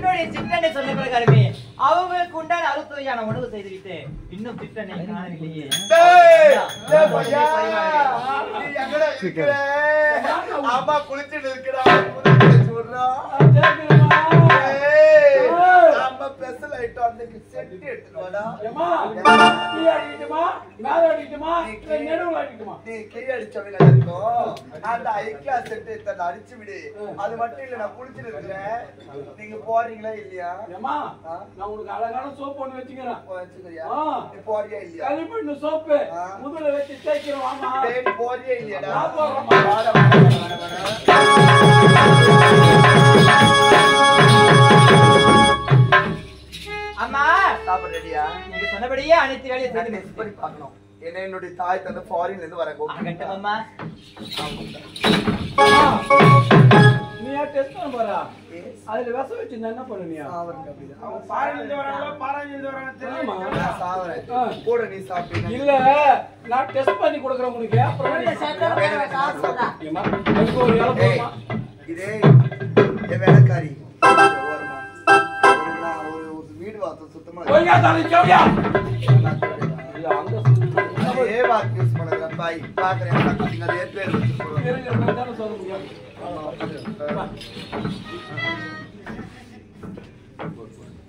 என்னுடைய சிற்றனை சொன்ன பிரகாரமே அவங்களுக்கு உண்டான அறுசுவையான உணவு செய்துவிட்டு இன்னும் சிற்றனை காணவில்லையே. அம்மா குளிச்சுட்டு இருக்கிறா அடிச்சு விடு. அது மட்டும் இல்ல நான் குளிச்சுட்டு இருக்கிறேன். நீங்க போறீங்களா இல்லையா? நான் உனக்கு அழகான சோப்பு ஒண்ணு வச்சுக்கிறேன். போறியா இல்லையா? களிமண்ணு சோப்பு முதல்ல வச்சு தேய்க்கிறோம். ஆமா போறியா இல்லையாடா? அம்மா சாப்பிட ரெடியா? நீங்க சொன்னபடியே அனைத்து வேலையை செய்து பார்க்கணும். என்ன என்னுடைய தாய் தந்த ஃபாரின்ல இருந்து வரேன். அம்மா நீ டெஸ்ட் பண்ண போறா? அதுல விஷ வச்சு என்ன பண்ணுவியா? கூட நீ சாப்பிடு. இல்ல நான் டெஸ்ட் பண்ணி கொடுக்குறேன் உனக்கு. இதே வேலைக்காரி வீடு வாசல் சுத்தமா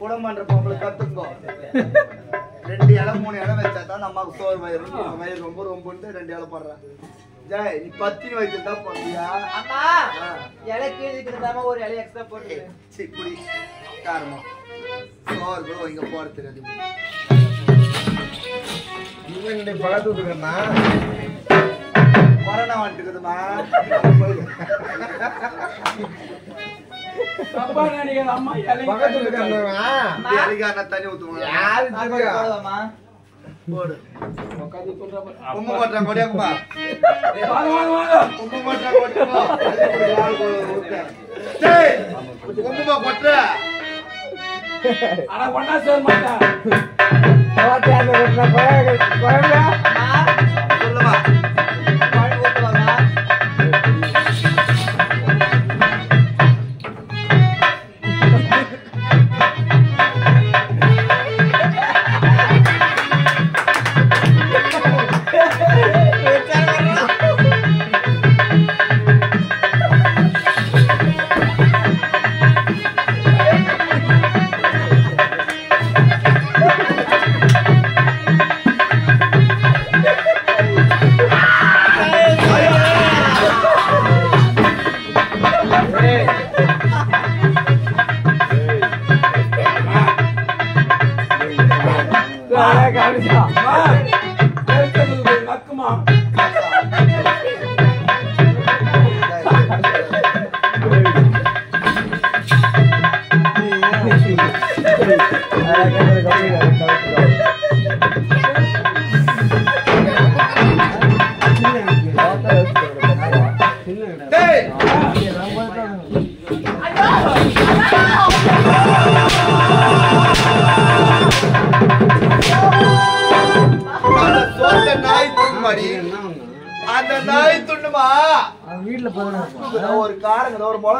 குடம்பன்ற பொம்பளை கத்துக்கோ. 2 இலை 3 இலை வச்சாதான் அம்மாவுக்கு சோறு வயிறு ரொம்ப ரொம்பன்னு 2 இலை போடுறேன். ஜெய் நீ 10 வயசுல போறியா? அம்மா இலைக்கு இருக்கிறதாம ஒரு இலை எக்ஸ்ட்ரா போட்டு குடி காரமா சோறு கூட இங்க போட தெரியாது. இவன் பழத்து விட்டுக்கண்ணா கொரோனா வந்துட்டுக்குதுமா. தண்ணி ஊத்துவாங்க. போடு உம்ம கொட்டுறான் கொடியாக்குமா. உம்ம கொட்டுறான் கொடியாக்குமா. உம்மா கொட்டுற ஆனா ஒன்னா சேர மாட்டேன். சொல்லுமா அந்த நாய் துண்ணுமா வீட்டுல ஒரு காரங்க ஒரு முளை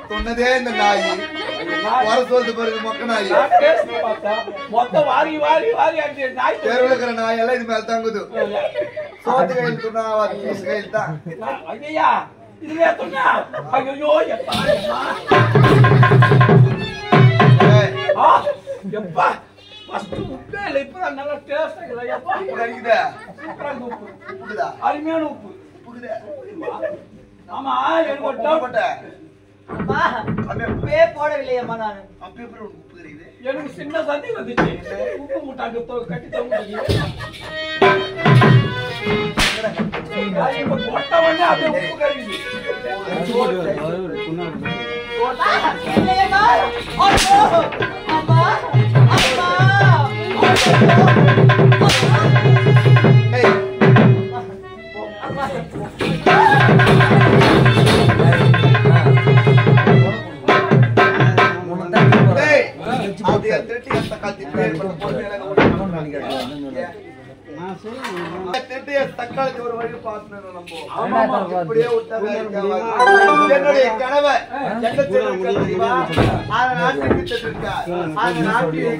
சொன்னதே இந்த நாய் வர சொல்றது பாருங்க மொக்க நாய் மொத்தம் வாரி வாரி வாரி நாய் தெருவில் இருக்கிற நாய் எல்லாம் இது மேல தங்குது. சோத்து கையில் துணா கையில் தான். ஐயா இதுவே துணா. ஐயோ எப்பா ஃபர்ஸ்ட் உப்பே இல்ல இப்ப நல்லா டேஸ்ட் ஆகுது. எப்பா இருக்குதா? சூப்பரா உப்பு இருக்குதா? அருமையான உப்பு இருக்குதா? ஆமா எனக்கு ஒரு டவுட். அம்மா உப்பே போடவில்லையம்மா நான். அப்பே அப்புறம் உப்பு இருக்குது. எனக்கு சின்ன சந்தேகம் வந்துச்சு. உப்பு முட்டாக்கு கட்டி தொங்குது. இப்ப கொட்ட உடனே அப்படியே உப்பு கறிக்குது. அது திருட்டி எத்த காத்தி பேர் பண்ண போட்டு எனக்கு திருட்டிய தக்காளி ஒரு வழி பார்த்துனோம் நம்ம இப்படியே விட்டாங்க என்னுடைய கணவர் என்ன தெரியுமா அந்த நாட்டுக்கு திட்டிருக்கா அந்த நாட்டிலே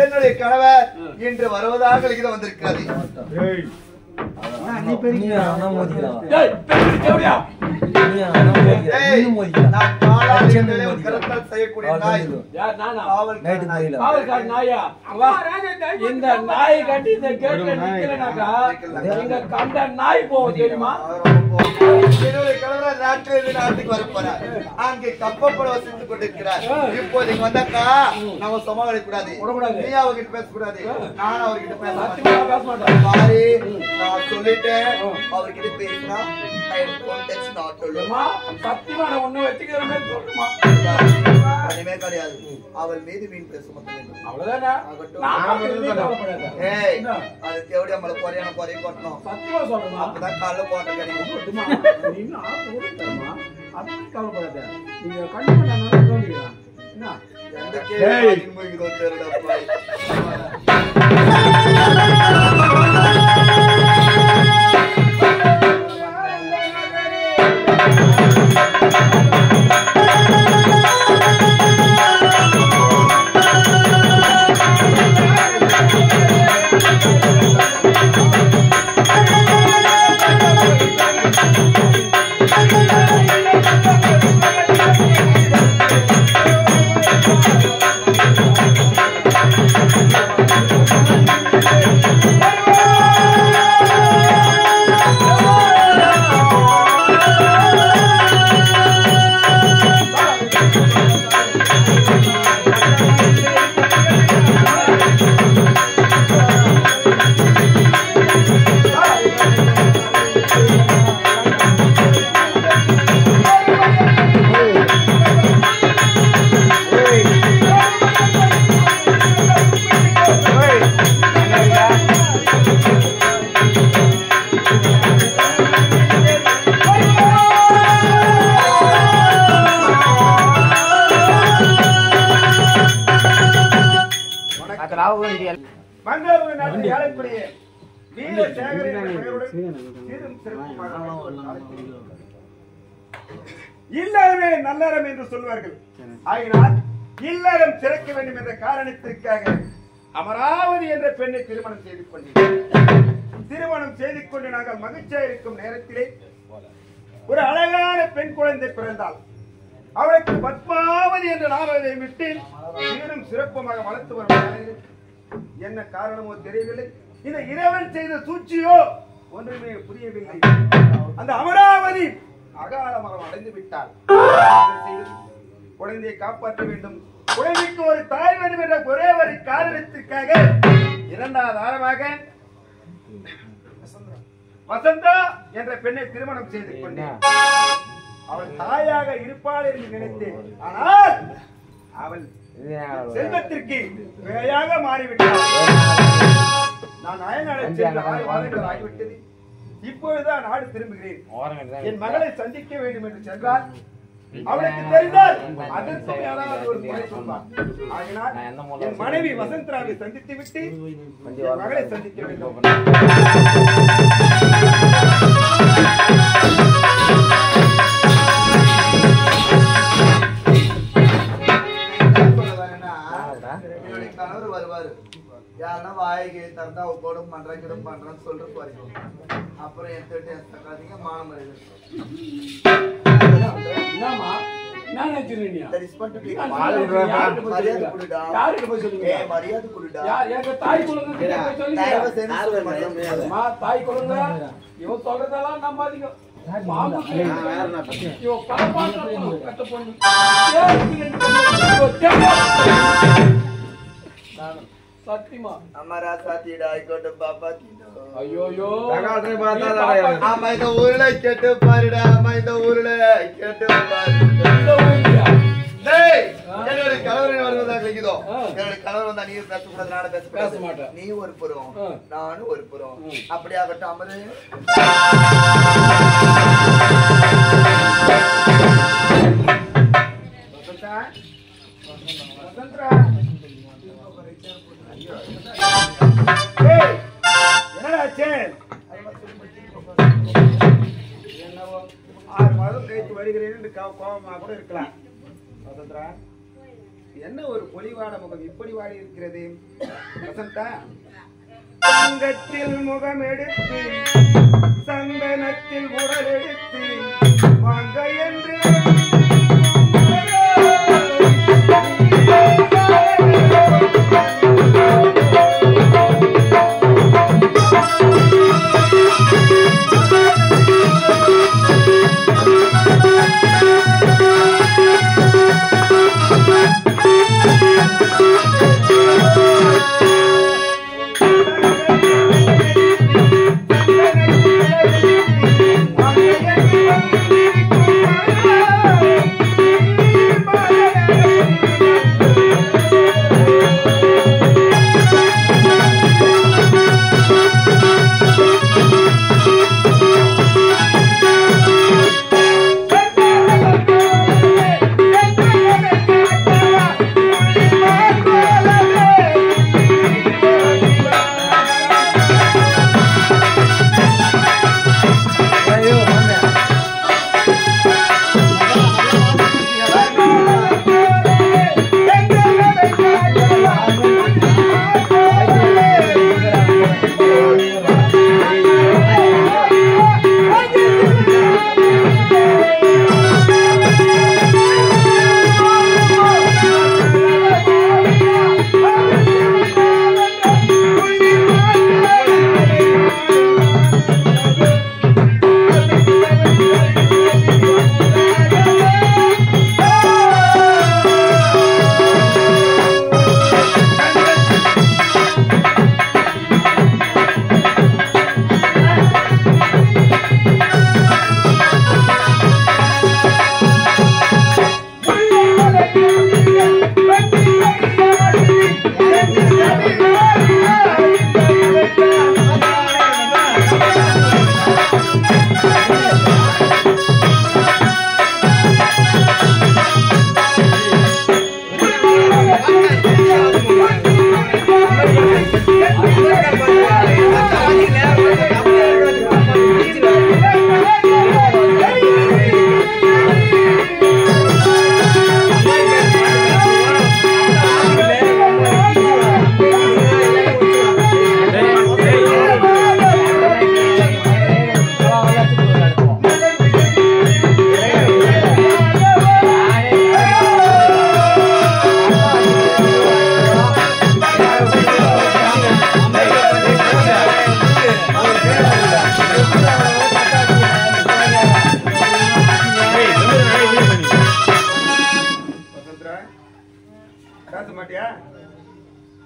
என்னுடைய கணவர் இன்று வருவதாக எழுதி வந்திருக்கிறது இந்த நாய் கட்டி இந்த கேட்ல நிக்கலனாக்கா நீங்க கண்ட நாய் போகும் தெரியுமா? நாட்டுக்கு வரப்போறார் அங்கே கப்பப்பட வசித்துக் கொண்டிருக்கிறார். இப்போது இங்க வந்தாக்கா நம்ம சமாளிக்க கூடாது, நீ அவர்கிட்ட பேசக்கூடாது, நானும் அவர்கிட்ட பேச மாட்டேன். பாரு நான் சொல்லிட்டேன், அவர்கிட்ட பேசினா சத்தியமா நான் ஒண்ணு வச்சுக்கிறேன் சொல்லுமா? கிடையாது. அவள் மீது மீன் பேச மாட்டேன். அவ்வளவுதானா? அது தேவடி நம்மள குறையான குறைய கொட்டணும். சத்தியமா சொல்லுமா? அப்பதான் காலைல போட்டு கிடைக்கும். கவலைப்படாத, நீங்க கண்டிப்பா நான் சொல்லிக்கிறேன். எந்த கேள்வி மூழ்கிதோ தெரியல. இல்லறமே நல்லறம் என்று சொல்வார்கள். ஆகினால் இல்லறம் சிறக்க வேண்டும் என்ற காரணத்திற்காக அமராவதி என்ற பெண்ணை திருமணம் செய்து கொண்டேன். திருமணம் செய்து கொண்டு நாங்கள் மகிழ்ச்சியாக இருக்கும் நேரத்திலே ஒரு அழகான பெண் குழந்தை பிறந்தாள். அவளுக்கு பத்மாவதி என்ற நாமத்தை விட்டு சீரும் சிறப்புமாக வளர்த்து வரும். என்ன காரணமோ தெரியவில்லை. இந்த இறைவன் செய்த சூழ்ச்சியோ ஒன்றுமே புரியவில்லை. அந்த அமராவதி அகாலமாக அடைந்து விட்டாள். குழந்தையை காப்பாற்ற வேண்டும், குழந்தைக்கு ஒரு தாய் வேண்டும் என்ற ஒரே ஒரு காரணத்திற்காக இரண்டாவது ஆரமாக வசந்தா என்ற பெண்ணை திருமணம் செய்து கொண்டேன். அவள் தாயாக இருப்பாள் என்று நினைத்தேன். ஆனால் அவள் செல்வத்திற்கு பேயாக மாறிவிட்டாள். நான் அயல்நாடு சென்று 6 மாதங்கள் ஆகிவிட்டது. இப்பொழுதுதான் நாடு திரும்புகிறேன். என் மகளை சந்திக்க வேண்டும் என்று சென்றால் அவளுக்கு தெரிந்தால் அதற்கு யாராவது ஒரு முறை சொல்வார். ஆகினால் என் மனைவி வசந்தராவை சந்தித்து விட்டு என் மகளை சந்திக்க வேண்டும். என்னுடைய கணவர் வருவாரு, யாருன்னா வாய்க்கு தந்தா போடும் பண்றேன் கிடும் பண்றேன்னு சொல்லிட்டு போறீங்க. அப்புறம் என் தக்காதீங்க மானம் மரியாதை கொடுடா. தாய் குழந்தை இவன் சொல்றதெல்லாம் நம்பாதீங்க. சத்தியமா அமரா சாத்திடா ஐகோட்ட பாப்பா தீடோ. ஐயோயோ தகால்ரே பாத்தாடா. ஆமா இந்த ஊர்ல கேட்டு பாருடா. ஆமா இந்த ஊர்ல கேட்டு பாரு. டேய் என்னோட கணவர் வருவதாக இருக்குதோ. என்னோட கணவர் வந்தா நீ பேச கூடாது, நானே பேச மாட்டேன். நீ ஒரு புறம், நானும் ஒரு புறம். அப்படியே ஆகட்டும். அமரே வசந்தரா. ஏய், என்னடா ஆச்சு? என்னவோ 6 மாதம் கழித்து வருகிறேன் என்று கோபமா கூட இருக்கலாம். வசந்தரா, என்ன ஒரு பொலிவான முகம் இப்படி வாடி இருக்கிறது? வசந்தா, தங்கத்தில் முகம் எடுத்து சந்தனத்தில் உடல் எடுத்து வாங்க என்று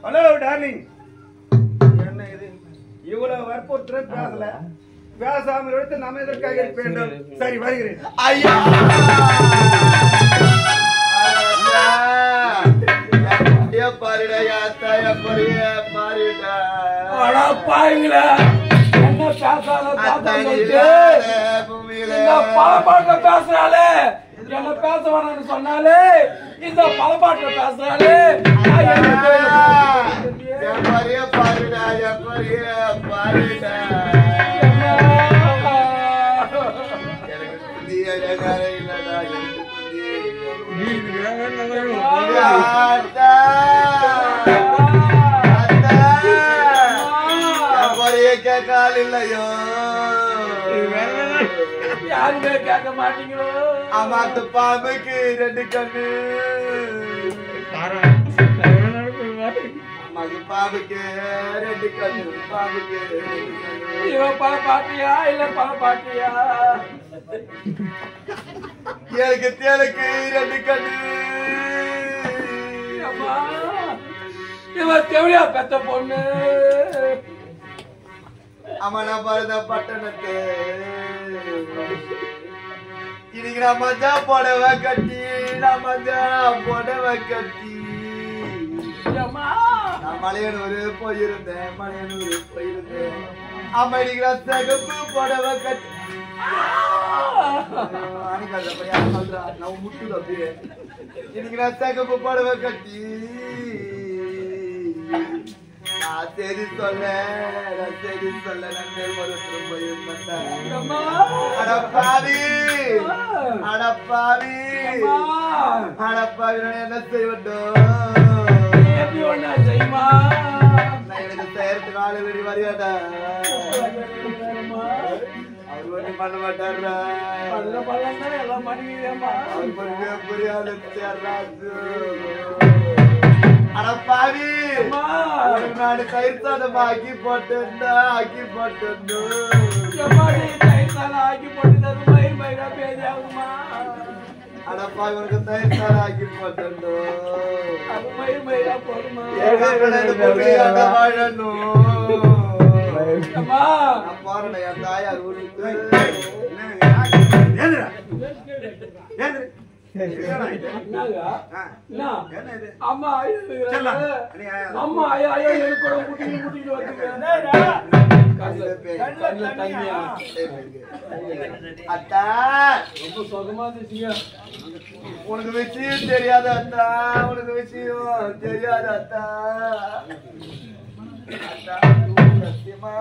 ஹலோ டார்லிங், என்ன இது இவ்வளவு வற்புறுத்தல் பேசல? பேசாமல் எடுத்து நம்ம எதற்காக இருக்க வேண்டும்? சரி, வருகிறேன். ஐயா பாருடா, யாத்தாய பொரிய பாருடா. அடா பாருங்களா, என்ன பேசாத பலப்பாட்டுல பேசுறாளே, என்ன பேச வேணாம்னு சொன்னாலே இந்த பலப்பாட்டுல பேசுறாளே. பொரிய பாருடா, பொரிய பாருடா. எனக்கு புதிய இல்லடா, எனக்கு கால் இல்லையோ, யாருமே கேட்க மாட்டீங்களோ. அம்மாத்து பாம்புக்கு 2 கண்ணு, அம்மாக்கு பாம்புக்கு 2 கண்ணு, பாம்புக்கு 2 கண்ணு. இவன் பல பாட்டியா இல்ல பல பாட்டியா? எனக்கு தேலுக்கு 2 கண்ணு. இவன் தெவடியா பெத்த பொண்ணு. அம்மனா பாருத பட்டணத்து இன்னைக்கு நான் மஞ்சா புடவை கட்டி, நான் மஞ்சா புடவை கட்டி நான் மலையனூர் போயிருந்தேன், மலையனூர் போயிருந்தேன். அம்மா இன்னைக்கு நான் சிகப்பு புடவை கட்டி ನಾವು ಮುಟ್ಟಿದ ನಿನಗೆ ರಸ್ತಾಕ ಪಡವ ಕಟ್ಟಿ ಸೇರಿ ಸೊಲ್ಲೆ ನನ್ನ அடப்பாவி என்ன செய்வட்டும் எனக்கு செய்யறதுக்கு ஆளு வெறி வரையாடா அவர் ஒண்ணு பண்ண மாட்டாரா அவர் பண்ண புரியாது அடப்பாவி நான் கயிற்சாதமா ஆக்கி போட்டேன்டா ஆக்கி போட்டு அடப்பா இவனுக்கு தயிர்த்தார ஆக்கி போட்டோ பாருட என் தாயார் ஊருக்கு அம்மா அத்தா ரொம்ப சுகமா இருந்துச்சுங்க. உனக்கு விஷயம் தெரியாத அத்தா உனக்கு விஷயம் தெரியாத அத்தா சத்தியமா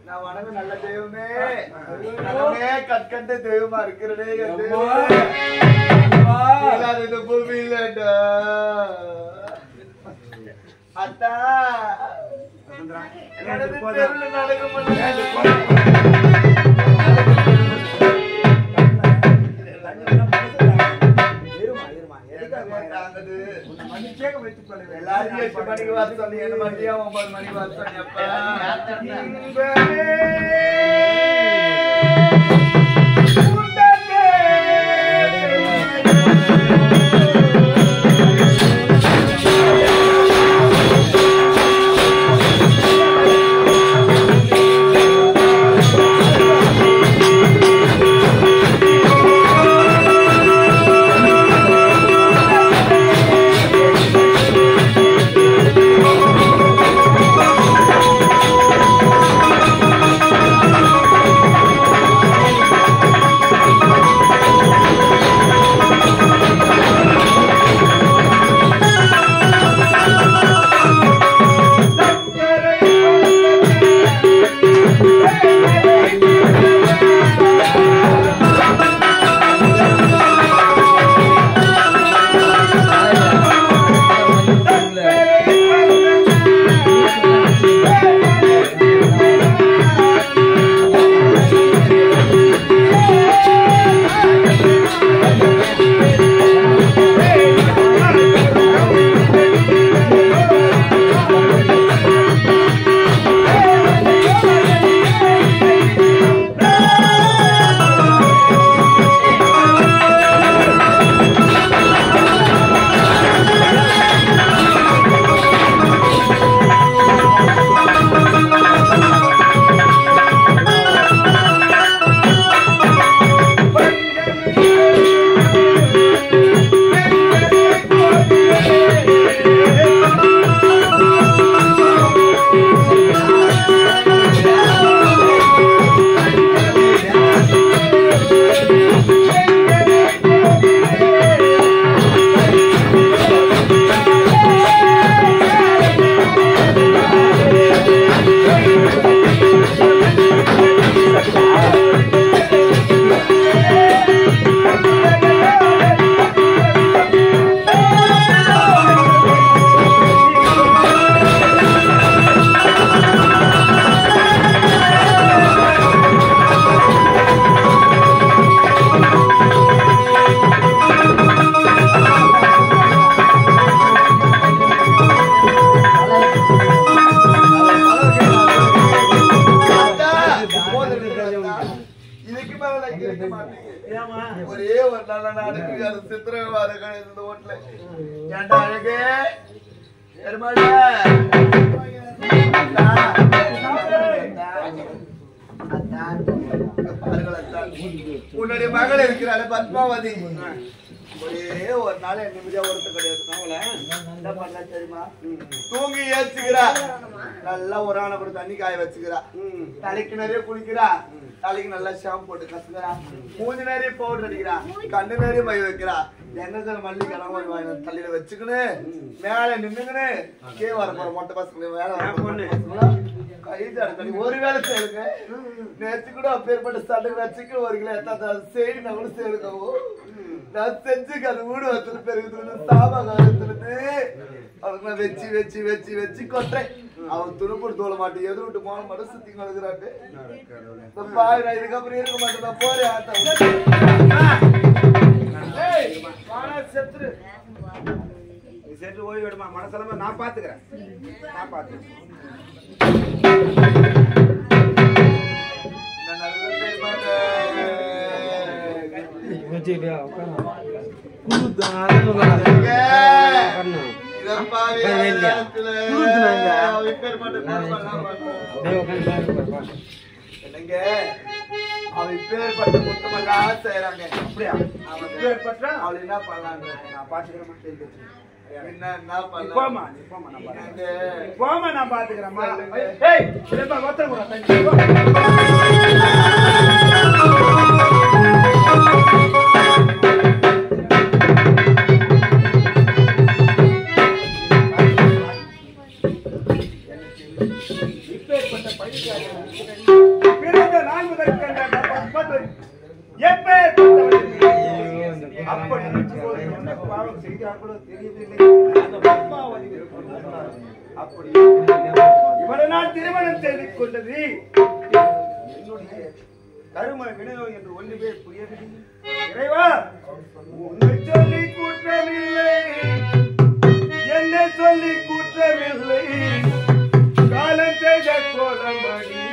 நான் வணங்க நல்ல தெய்வமே நல்லமே கற்கண்ட தெய்வமா இருக்கிறதே இந்த பூமி இல்லடா அத்தா எல்லாரும் 8 மணிக்கு வர சொல்லி 7 மணியா 9 மணிக்கு வர சொன்னப்ப ஒரே ஒரு நல்ல நாடுக்கு அது சித்திரவாத இந்த ஓட்டுல ஏன்டா அழகே உன்னுடைய மகள் இருக்கிறாள் பத்மாவதி ஒரே ஒரு நாள் என் நிம்மதியா ஒருத்த கிடையாது. என்ன பண்ண தெரியுமா? தூங்கி ஏச்சுக்கிறா, நல்லா ஒரு ஆணை கூட தண்ணி காய வச்சுக்கிறா, தலைக்கு நிறைய குளிக்கிறா, தலைக்கு நல்லா ஷாம்பு போட்டு கசுக்கிறா, மூஞ்சி நிறைய பவுடர் அடிக்கிறா, கண்ணு நிறைய மை வைக்கிறா, எண்ணெய் மல்லி கிழங்கு தலையில வச்சுக்கின்னு மேல நின்னுங்கன்னு கே வர போற மொட்டை பசங்க வேலை கைது அடக்கடி ஒரு வேலை செய்யுங்க. நேற்று கூட அப்பேற்பட்ட சட்டைக்கு வச்சுக்க ஒரு கிலோ எத்தா செய்தி நான் கூட செய்யணும். நான் செஞ்சுக்க அது வீடு வச்சுட்டு பெருகுது சாபாங்க அவனுக்கு நான் வச்சு வச்சு வச்சு வச்சு கொட்டேன். அவன் துணுப்பூர் தோல மாட்டேன் எதிர் விட்டு போன மட்டும் சுத்தி கொடுக்குறாட்டு. நான் இதுக்கப்புறம் இருக்க மாட்டேன், நான் போறேன் செத்துரு நீ செத்து ஓய்வு விடுமா, மனசெல்லாம் நான் பாத்துக்கிறேன், நான் பாத்துக்கிறேன். அவ இப்பேற்பட்ட முத்தமாக செய்யறாங்க. அப்படியா? அவன் இப்பேற்பட்ட அவள் என்ன பண்ணலாங்க? நான் பாத்துக்கிறேன். என்ன பண்ணலாம்? போமா நான் பாத்துக்கிறேன். இப்பேற்பட்ட பிறந்த நாள் முதல் பாவம் செய்தார்களோ தெரியவில்லை. அப்படி இவரை நான் திருமணம் செய்து கொண்டது என்னுடைய கரும வினயம் என்று ஒன்றுமே புரியவில்லை. இறைவா, உன்னை சொல்லி குற்றமில்லை, என்னை சொல்லி குற்றமில்லை, காலம் செய்த கோலமணி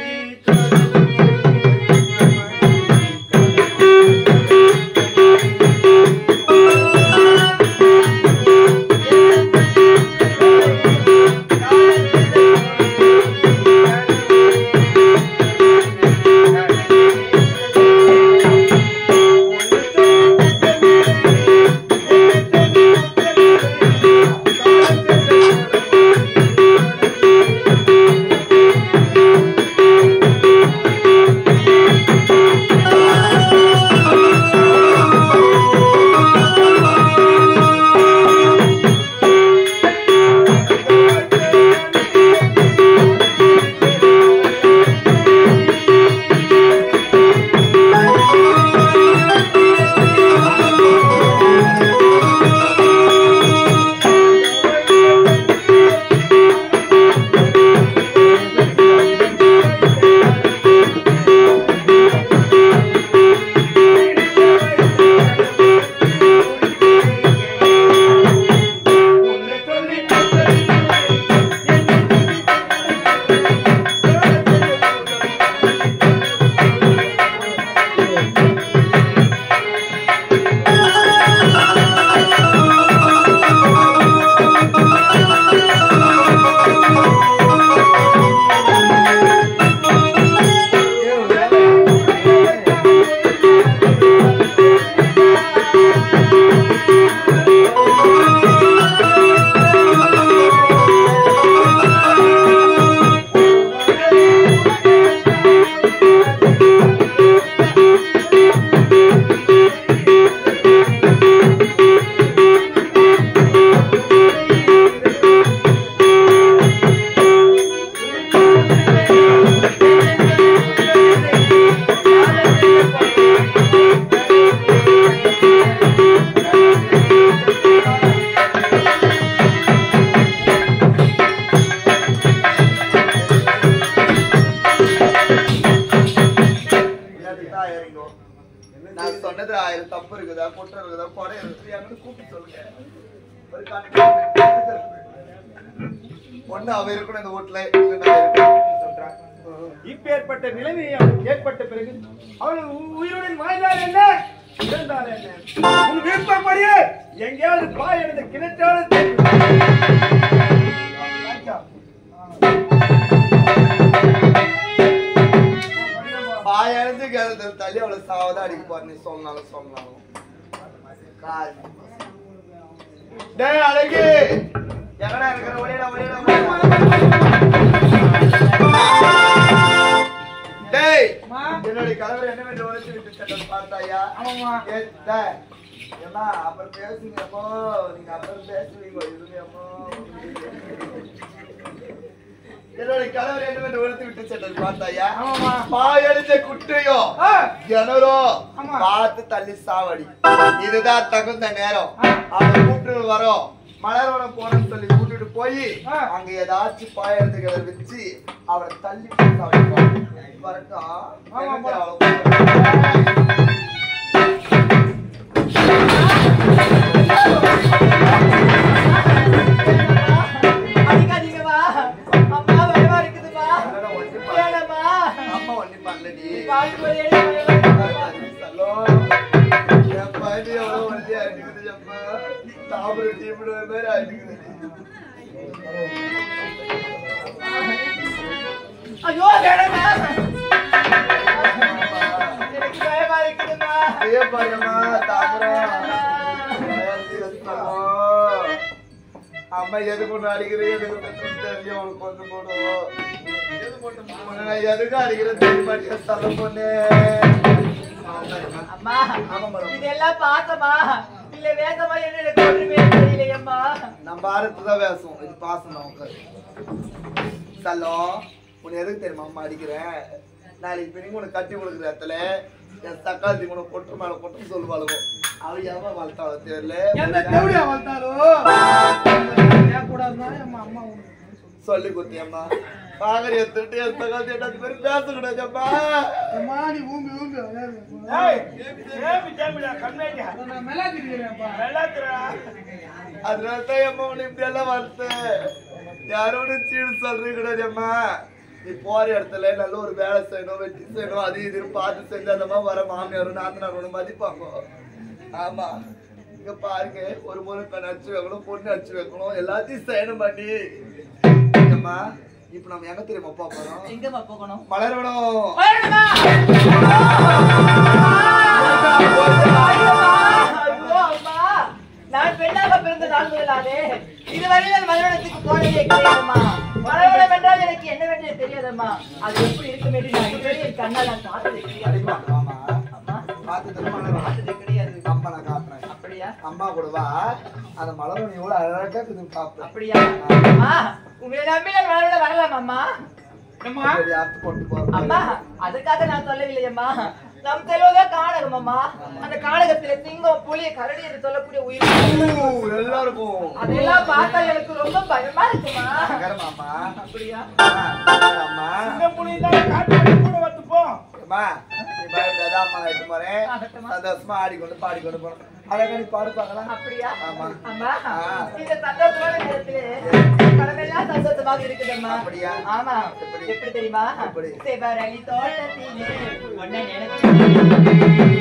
இப்பேற்பட்ட நிலைமை ஏற்பட்ட பிறகு அவள் உயிருடன் வாழ்ந்தால் என்ன, இறந்தால் என்ன, உன் விருப்பப்படியே எங்கேயாவது பாய் எடுத்த கிணற்றாலும் பாய் அடைஞ்சு தள்ளி அவளை சாவதா அடிக்க போற. நீ சொன்னாலும் டேய் அழகு எங்கடா இருக்கிற ஒளிடா டேய் என்னுடைய கணவர் என்னவென்று உரைத்து விட்டு சென்றது பார்த்தாயா? ஏமா அப்புறம் பேசுங்கப்போ, நீங்க அப்புறம் பேசுவீங்க இதுமையப்போ. என்னுடைய கணவர் என்னவென்று உரைத்து விட்டு சென்றது பார்த்தாயா? பாயடிச்ச குட்டையோ கிணறோ பார்த்து தள்ளி சாவடி. இதுதான் தகுந்த நேரம். அவங்க கூப்பிட்டு வரோம். மலர்வனம் போறன்னு சொல்லி கூட்டிட்டு போய் அங்க ஏதாச்சும் பாயறதுகளை வச்சு அவரை தள்ளி வரட்டும். அடிக்காதீங்கம்மா, அம்மா பயமா இருக்குதுமா. அம்மா ஒண்ணு பண்ணலடி. எவ்வளவு வண்டியா இருக்குது அம்மா. தாபர டீம்ல மாதிரி அடிக்குது. ஐயோ வேணாமா, எனக்கு பயமா இருக்குதுமா. பயமா தாபர அம்மா எது கொண்டு அடிக்கிறேன் எதுக்கு தெரிஞ்சு உனக்கு கொண்டு போடும். எதுக்கு அடிக்கிறேன் தெரிய தலை பொண்ணு. அம்மா இதெல்லாம் பார்த்தமா இல்ல வேதமா என்ன ஒன்றுமே தெரியலையம்மா. நம்ம ஆரத்துதான் வேசம். இது பாசம் நமக்கு. சல்லோ உன்னை எதுக்கு தெரியுமா அம்மா அடிக்கிறேன்? நாளைக்கு பின்னாடி உனக்கு கட்டி கொடுக்குற இடத்துல என் தக்காளி உனக்கு பொட்டு மேல பொட்டு சொல்லுவாளுவோ. அவ ஏமா வளர்த்தாளோ தெரியல. சொல்லி கொடுத்தியம்மா பாகரி எடுத்துட்டு என் தக்காளி எட்டாவது பேர் பேசக்கூடாதம்மா. அதனாலதான் அம்மா உன்னை இப்படி எல்லாம் வளர்த்து யாரோட சீடு சொல்றது கிடையாதும்மா. நீ போற இடத்துல நல்ல ஒரு வேலை செய்யணும், வெட்டி செய்யணும், அது இது பார்த்து செஞ்சாதம்மா வர மாமியாரும் நாத்தனாரோட மதிப்பாங்க. ஆமா இங்க பாருங்க, ஒரு முறை நச்சு வைக்கணும், பொண்ணு நச்சு வைக்கணும், எல்லாத்தையும் செய்யணும் பண்ணி. அம்மா இப்ப நம்ம எங்க தெரியுமா போறோம்? எங்கம்மா போகணும்? மலர்வனம். நான் பெண்ணாக பிறந்த நாள் முதலாதே இதுவரையில் மலர்வனத்துக்கு போனதே கிடையாதும்மா. மலர்வனம் என்றால் எனக்கு என்னவென்று தெரியாதம்மா. அது எப்படி இருக்கும் என்று நான் இதுவரை என் கண்ணால் நான் பார்த்தது கிடையாதுமா. பார்த்தது கிடையாது. அம்மா நான் காட்டுறேன். அப்படியா? அம்மா கூடவா அந்த மலர்வனம் எவ்வளவு அழகா இருக்குது பாப்பேன். அப்படியா? அம்மா உங்களை நம்பி நான் மலர்வனம் வரலாம் அம்மா. அம்மா அதுக்காக நான் சொல்லவில்லை அம்மா. நம் தெளிவதான் காணகம் அம்மா. அந்த காணகத்துல சிங்கம், புலி, கரடி என்று சொல்லக்கூடிய உயிர் எல்லாருக்கும் அதெல்லாம் பார்த்தா எனக்கு ரொம்ப பயமா இருக்குமா. அப்படியா? அம்மா சந்தோஷமா ஆடிக்கொண்டு பாடிக்கொண்டு போறோம். அழகா நீ பாடுப்பாங்களா? அப்படியா? ஆமா. அம்மா இந்த சந்தோஷமான நேரத்திலே கடமெல்லாம் சந்தோஷமாக இருக்குதம்மா. அப்படியா? ஆமா. எப்படி தெரியுமா? எப்படி? செவரளி தோட்டத்திலே ஒன்னை நினைச்சு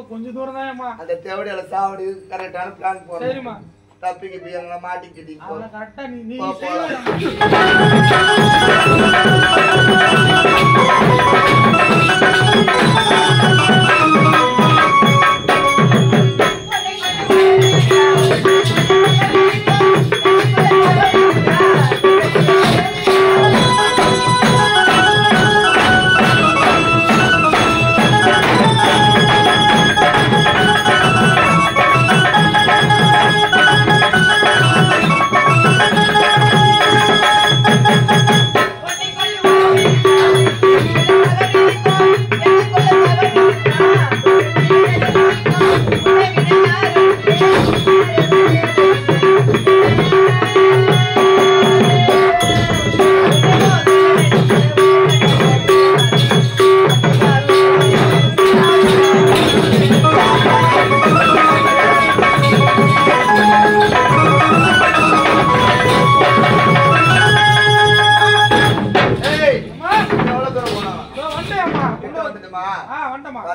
கொஞ்சம் தூரம் தான் அந்த தேவடியால சாவடி கரெக்டான பிளான் போறோம். தப்பிக்கு போய் எங்களை மாட்டிக்கிட்டு கரெக்டா நீ Thank you.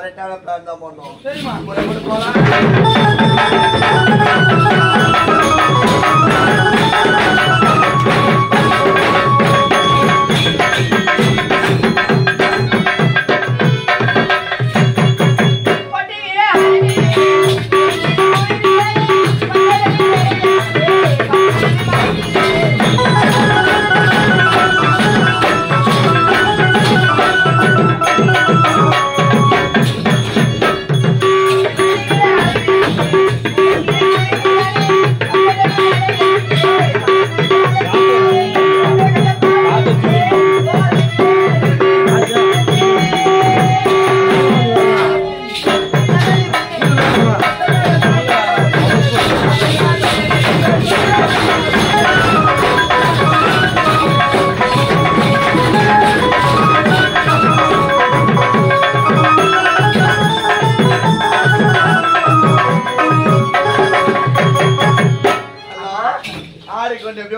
கரெக்டான பிளான் தான் பண்ணோம். சரிம்மா.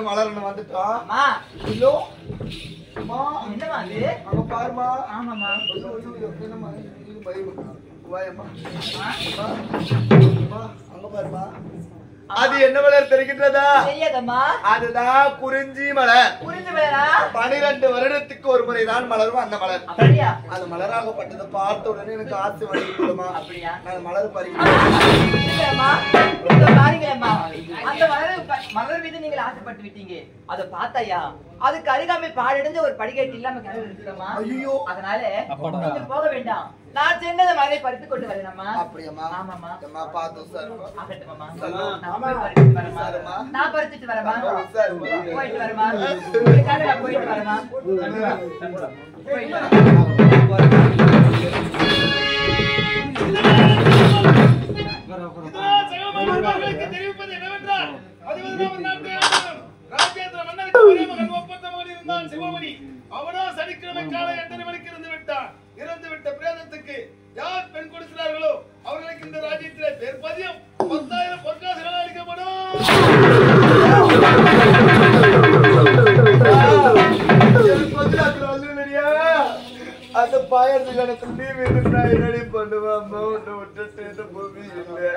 மலர்னு வந்துட்டோம். என்னமா அது? அங்க பாருமா. ஆமாமா. அங்க பாருமா. அது என்ன மலர் தெரிகின்றதா? தெரியாதம்மா. அதுதான் குறிஞ்சி மலர். குறிஞ்சி மலரா? 12 வருடத்துக்கு ஒரு முறைதான் மலரும் அந்த மலர். அப்படியா? அது மலராகப்பட்டதை பார்த்த உடனே எனக்கு ஆசை வந்துடுமா? அப்படியா? நான் மலர் பறிக்கிறேன். அந்த மலர் மீது நீங்கள் ஆசைப்பட்டு விட்டீங்க. அதை பார்த்தாயா அதுக்கு அருகாமை பாடிருந்து ஒரு படிக்கட்டு இல்லாம கிணறு இருக்கிறோமா? ஐயோ, அதனால நீங்க போக வேண்டாம். நான் சென்னத மலரை பறித்து கொண்டு வரேனம்மா. அப்படியாம்மா? ஆமாமா. அம்மா பாத்து சார். ஆகட்டும்மா. சொல்லுமா. நான் பறிச்சிட்டு வரேம்மா. சார் போயிட்டு வரேம்மா. உங்களுக்காக நான் போயிட்டு வரேம்மா. போயிட்டு வரேன். தெரிவிப்பது என்னவென்றால் ராஜேந்திர மன்னருக்கு ஒரே மகன் ஒப்பந்தமாக இருந்தான் சிவமணி. அவனோ சனிக்கிழமை காலை 8:30 மணிக்கு இருந்து விட்டான். இறந்து விட்ட பிரேதத்துக்கு யார் பெண் கொடுக்கிறார்களோ அவர்களுக்கு இந்த ராஜ்யத்திலே பேர்பதியம் 10,000 பொற்காசுகள் அளிக்கப்படும். அந்த பாயத்து கணக்கு நீ வீடு ரெடி பண்ணுவேன். விட்டுட்டு பூமி இல்லை.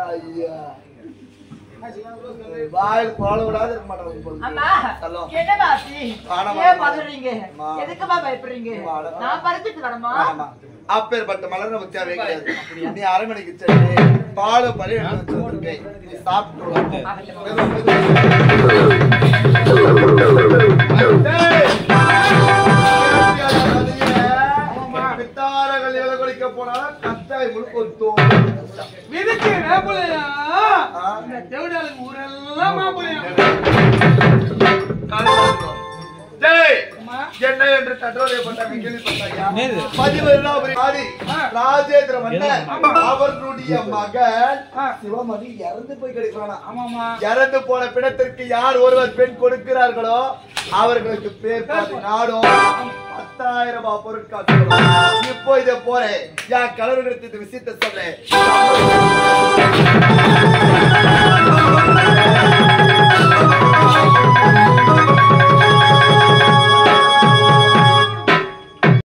ஐயா வாயில் போல விடாது இருக்க மாட்டேன். அம்மா, என்னம்மா ஆச்சு? ஏன் பதறீங்க? எதுக்குமா பயப்படுறீங்க? நான் பறிச்சிட்டு வரேம்மா. அப்பேற்பட்ட மலர் நமக்கு தேவை கிடையாது. நீ 1/2 மணிக்கு சென்று பால் பழி எடுத்து வச்சிருக்கேன். நீ சாப்பிட்டு பித்தாரகள் எவ்வளவு குளிக்க போனாலும் கட்டாய் முழுக்க ஒரு தோல் விதிக்கு வேப்பலையா இந்த தேவடாளுக்கு ஊரெல்லாம் மாப்பிளையா என்ன என்று தட்டோரை பண்ணாங்க கேள்விப்பட்டாயா? 17ஆம் ஆதி ராஜேந்திர மன்னர் அவர்களுடைய மகன் சிவமணி இறந்து போய் கிடைக்கிறானா? ஆமாமா. இறந்து போன பிணத்திற்கு யார் ஒருவர் பெண் கொடுக்கிறார்களோ அவர்களுக்கு பேர் பாதி நாடும் 10,000 பொருட்காட்சி. இப்போ இதை போறேன் என் கலவரங்களுக்கு இந்த விஷயத்தை சொல்றேன்.